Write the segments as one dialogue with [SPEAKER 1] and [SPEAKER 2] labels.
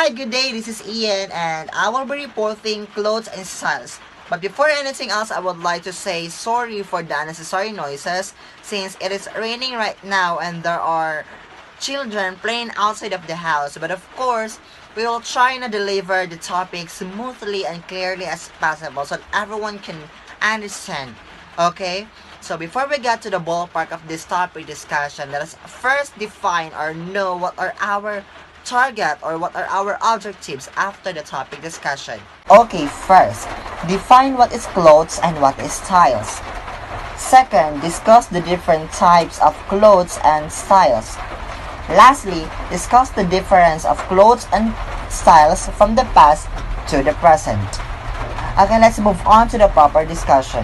[SPEAKER 1] Hi, good day. This is Ian, and I will be reporting clothes and styles. But before anything else, I would like to say sorry for the unnecessary noises since it is raining right now and there are children playing outside of the house. But of course, we will try to deliver the topic smoothly and clearly as possible so that everyone can understand. Okay? So before we get to the ballpark of this topic discussion, let us first define or know what are our target or what are our objectives after the topic discussion. Okay, first, define what is clothes and what is styles. Second, discuss the different types of clothes and styles. Lastly, discuss the difference of clothes and styles from the past to the present. Okay, let's move on to the proper discussion.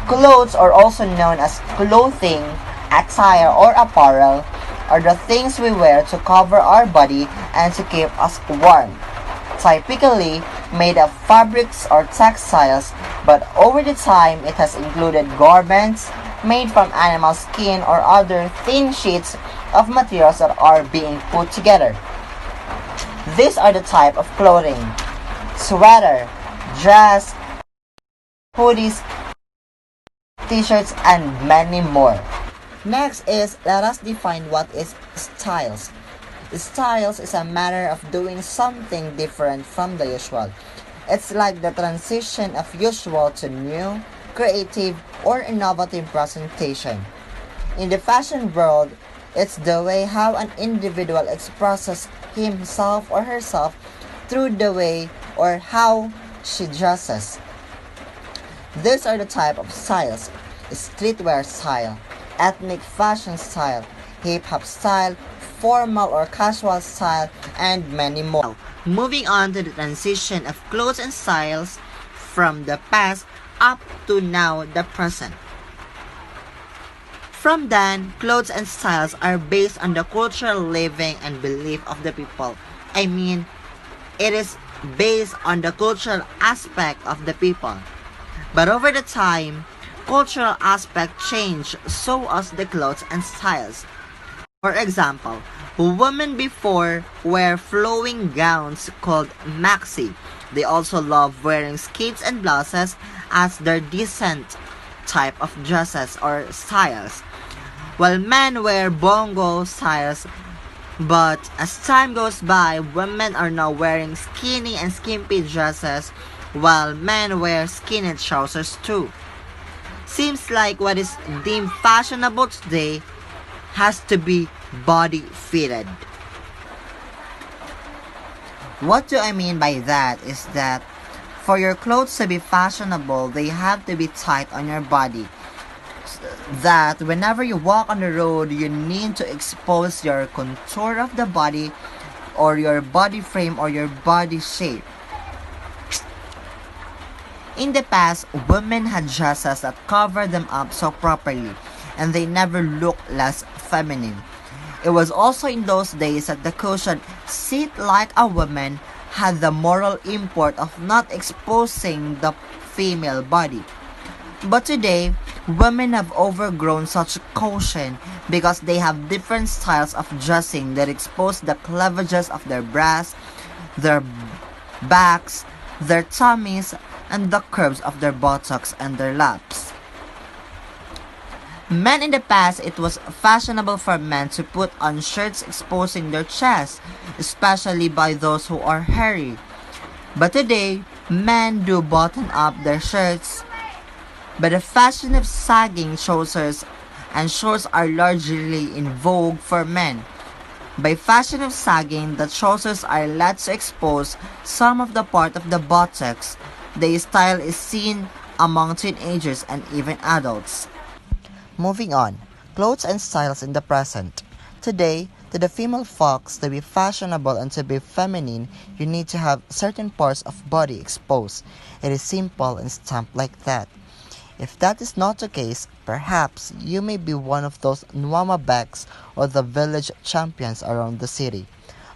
[SPEAKER 1] Clothes are also known as clothing, attire, or apparel, are the things we wear to cover our body and to keep us warm. Typically made of fabrics or textiles, but over the time it has included garments made from animal skin or other thin sheets of materials that are being put together. These are the type of clothing: sweater, dress, hoodies, t-shirts, and many more. Next is, let us define what is styles. Styles is a matter of doing something different from the usual. It's like the transition of usual to new, creative, or innovative presentation. In the fashion world, it's the way how an individual expresses himself or herself through the way or how she dresses. These are the type of styles: streetwear style, ethnic fashion style, hip-hop style, formal or casual style, and many more. Moving on to the transition of clothes and styles from the past up to now the present. From then, clothes and styles are based on the cultural living and belief of the people. I mean, it is based on the cultural aspect of the people. But over the time, cultural aspect change, so as the clothes and styles. For example, women before wear flowing gowns called maxi. They also love wearing skirts and blouses as their decent type of dresses or styles. While men wear bongo styles, but as time goes by, women are now wearing skinny and skimpy dresses while men wear skinny trousers too. Seems like what is deemed fashionable today has to be body fitted. What do I mean by that is that for your clothes to be fashionable, they have to be tight on your body. That whenever you walk on the road, you need to expose your contour of the body or your body frame or your body shape. In the past, women had dresses that covered them up so properly, and they never looked less feminine. It was also in those days that the cushion "sit like a woman" had the moral import of not exposing the female body. But today, women have overgrown such caution because they have different styles of dressing that expose the cleavages of their breasts, their backs, their tummies, and the curves of their buttocks and their laps. Men in the past, it was fashionable for men to put on shirts exposing their chests, especially by those who are hairy. But today, men do button up their shirts. But the fashion of sagging trousers and shorts are largely in vogue for men. By fashion of sagging, the trousers are let to expose some of the part of the buttocks. The style is seen among teenagers and even adults. Moving on, clothes and styles in the present. Today, to the female folks, to be fashionable and to be feminine, you need to have certain parts of body exposed. It is simple and stamped like that. If that is not the case, perhaps you may be one of those Nwama Becks or the village champions around the city.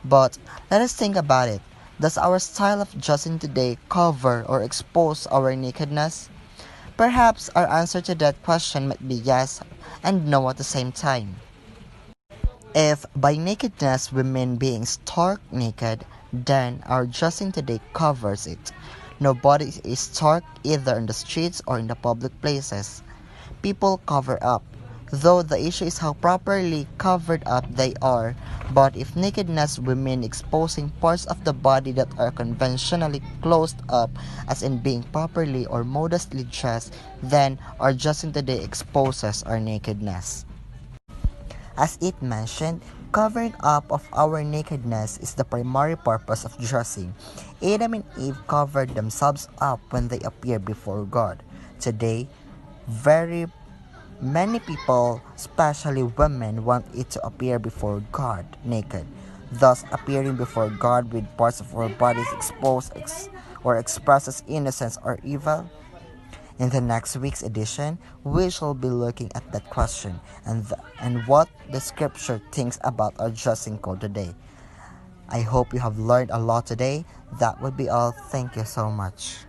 [SPEAKER 1] But let us think about it. Does our style of dressing today cover or expose our nakedness? Perhaps our answer to that question might be yes and no at the same time. If by nakedness we mean being stark naked, then our dressing today covers it. Nobody is stark either in the streets or in the public places. People cover up, though the issue is how properly covered up they are. But if nakedness women exposing parts of the body that are conventionally closed up, as in being properly or modestly dressed, then our dressing today exposes our nakedness. As it mentioned, covering up of our nakedness is the primary purpose of dressing. Adam and Eve covered themselves up when they appeared before God. Today, very many people, especially women, want it to appear before God naked. Thus, appearing before God with parts of our bodies exposed or expresses innocence or evil. In the next week's edition, we shall be looking at that question and what the scripture thinks about our dressing code today. I hope you have learned a lot today. That would be all. Thank you so much.